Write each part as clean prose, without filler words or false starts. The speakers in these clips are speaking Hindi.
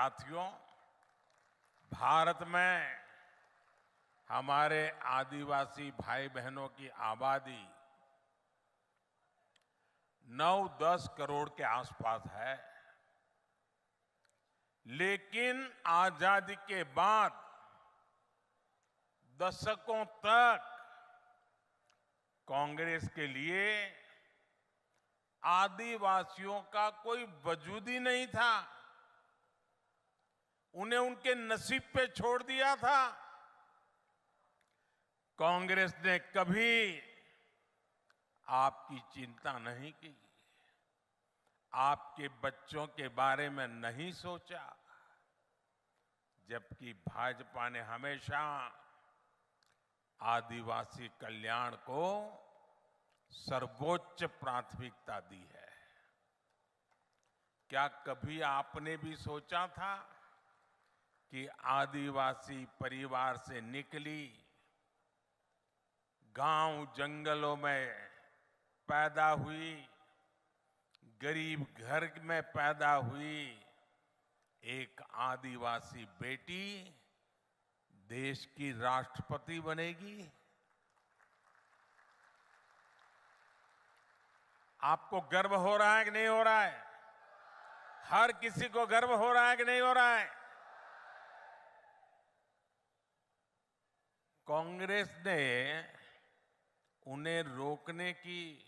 साथियों, भारत में हमारे आदिवासी भाई बहनों की आबादी 9-10 करोड़ के आसपास है। लेकिन आजादी के बाद दशकों तक कांग्रेस के लिए आदिवासियों का कोई वजूद ही नहीं था। उन्हें उनके नसीब पे छोड़ दिया था। कांग्रेस ने कभी आपकी चिंता नहीं की, आपके बच्चों के बारे में नहीं सोचा, जबकि भाजपा ने हमेशा आदिवासी कल्याण को सर्वोच्च प्राथमिकता दी है। क्या कभी आपने भी सोचा था कि आदिवासी परिवार से निकली, गांव जंगलों में पैदा हुई, गरीब घर में पैदा हुई एक आदिवासी बेटी देश की राष्ट्रपति बनेगी? आपको गर्व हो रहा है कि नहीं हो रहा है? हर किसी को गर्व हो रहा है कि नहीं हो रहा है? कांग्रेस ने उन्हें रोकने की,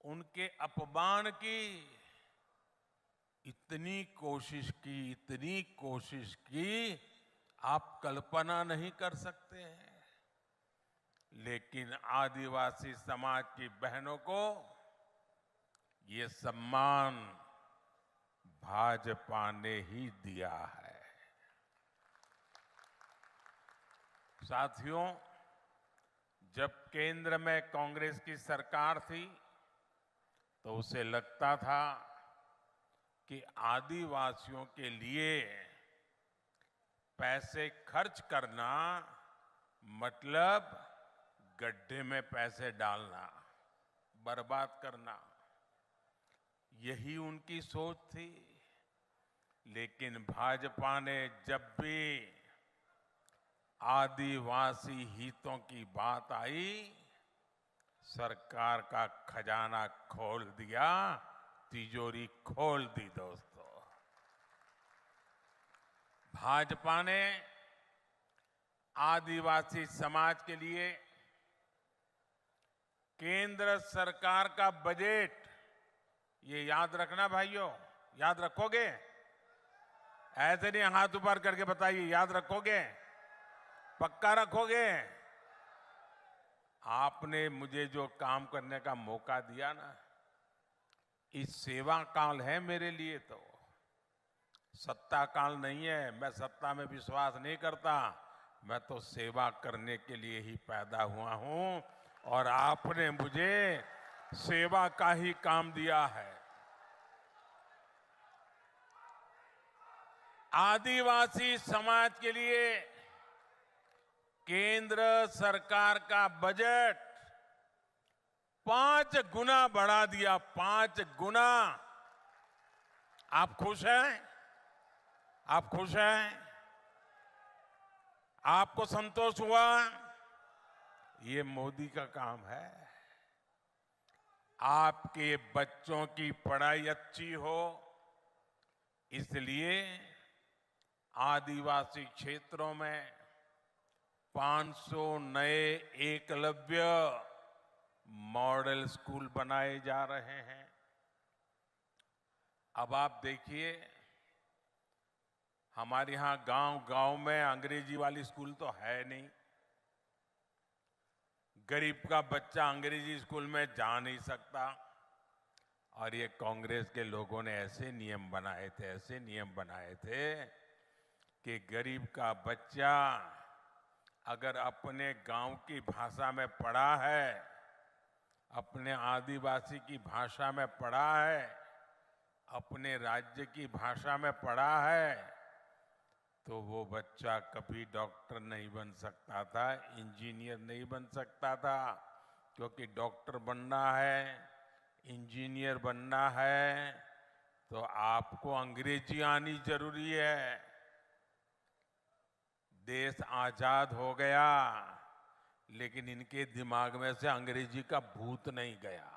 उनके अपमान की इतनी कोशिश की आप कल्पना नहीं कर सकते हैं। लेकिन आदिवासी समाज की बहनों को ये सम्मान भाजपा ने ही दिया है। साथियों, जब केंद्र में कांग्रेस की सरकार थी तो उसे लगता था कि आदिवासियों के लिए पैसे खर्च करना मतलब गड्ढे में पैसे डालना, बर्बाद करना, यही उनकी सोच थी। लेकिन भाजपा ने जब भी आदिवासी हितों की बात आई, सरकार का खजाना खोल दिया, तिजोरी खोल दी। दोस्तों, भाजपा ने आदिवासी समाज के लिए केंद्र सरकार का बजट, ये याद रखना भाइयों, याद रखोगे? ऐसे नहीं हाथ ऊपर करके बताइए, याद रखोगे? पक्का रखोगे? आपने मुझे जो काम करने का मौका दिया ना, इस सेवा काल है मेरे लिए, तो सत्ता काल नहीं है। मैं सत्ता में विश्वास नहीं करता, मैं तो सेवा करने के लिए ही पैदा हुआ हूं और आपने मुझे सेवा का ही काम दिया है। आदिवासी समाज के लिए केंद्र सरकार का बजट 5 गुना बढ़ा दिया, 5 गुना। आप खुश हैं? आप खुश हैं? आपको संतोष हुआ? ये मोदी का काम है। आपके बच्चों की पढ़ाई अच्छी हो, इसलिए आदिवासी क्षेत्रों में 500 नए एकलव्य मॉडल स्कूल बनाए जा रहे हैं। अब आप देखिए, हमारे यहां गांव-गांव में अंग्रेजी वाली स्कूल तो है नहीं। गरीब का बच्चा अंग्रेजी स्कूल में जा नहीं सकता। और ये कांग्रेस के लोगों ने ऐसे नियम बनाए थे कि गरीब का बच्चा अगर अपने गांव की भाषा में पढ़ा है, अपने आदिवासी की भाषा में पढ़ा है, अपने राज्य की भाषा में पढ़ा है, तो वो बच्चा कभी डॉक्टर नहीं बन सकता था, इंजीनियर नहीं बन सकता था। क्योंकि डॉक्टर बनना है, इंजीनियर बनना है, तो आपको अंग्रेजी आनी जरूरी है। देश आजाद हो गया, लेकिन इनके दिमाग में से अंग्रेजी का भूत नहीं गया।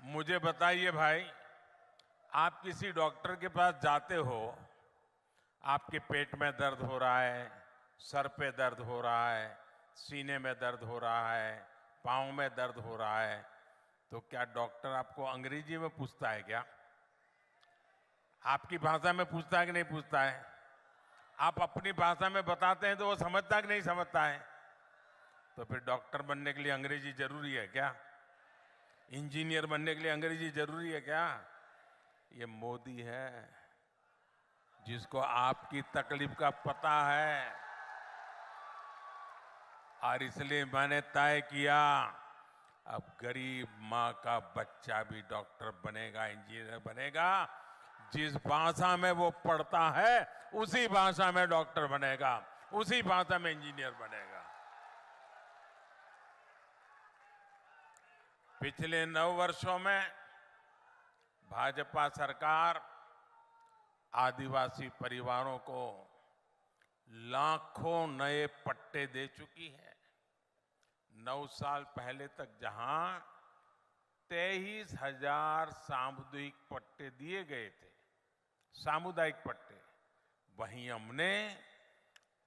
मुझे बताइए भाई, आप किसी डॉक्टर के पास जाते हो, आपके पेट में दर्द हो रहा है, सर पे दर्द हो रहा है, सीने में दर्द हो रहा है, पांव में दर्द हो रहा है, तो क्या डॉक्टर आपको अंग्रेजी में पूछता है क्या? आपकी भाषा में पूछता है कि नहीं पूछता है? आप अपनी भाषा में बताते हैं तो वो समझता है कि नहीं समझता है? तो फिर डॉक्टर बनने के लिए अंग्रेजी जरूरी है क्या? इंजीनियर बनने के लिए अंग्रेजी जरूरी है क्या? ये मोदी है जिसको आपकी तकलीफ का पता है, और इसलिए मैंने तय किया अब गरीब माँ का बच्चा भी डॉक्टर बनेगा, इंजीनियर बनेगा। जिस भाषा में वो पढ़ता है उसी भाषा में डॉक्टर बनेगा, उसी भाषा में इंजीनियर बनेगा। पिछले 9 वर्षों में भाजपा सरकार आदिवासी परिवारों को लाखों नए पट्टे दे चुकी है। 9 साल पहले तक जहां 23,000 सामुदायिक पट्टे दिए गए थे, सामुदायिक पट्टे, वहीं हमने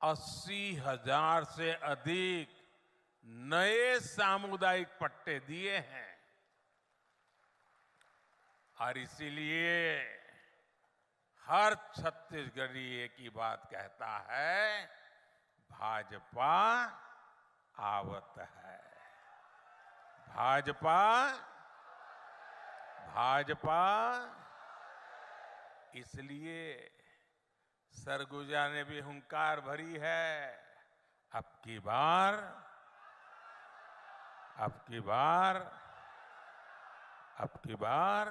80,000 से अधिक नए सामुदायिक पट्टे दिए हैं। और इसीलिए हर छत्तीसगढ़ी एक ही बात कहता है, भाजपा आवत है, भाजपा, भाजपा। इसलिए सरगुजा ने भी हुंकार भरी है, अब की बार, अब की बार, अब की बार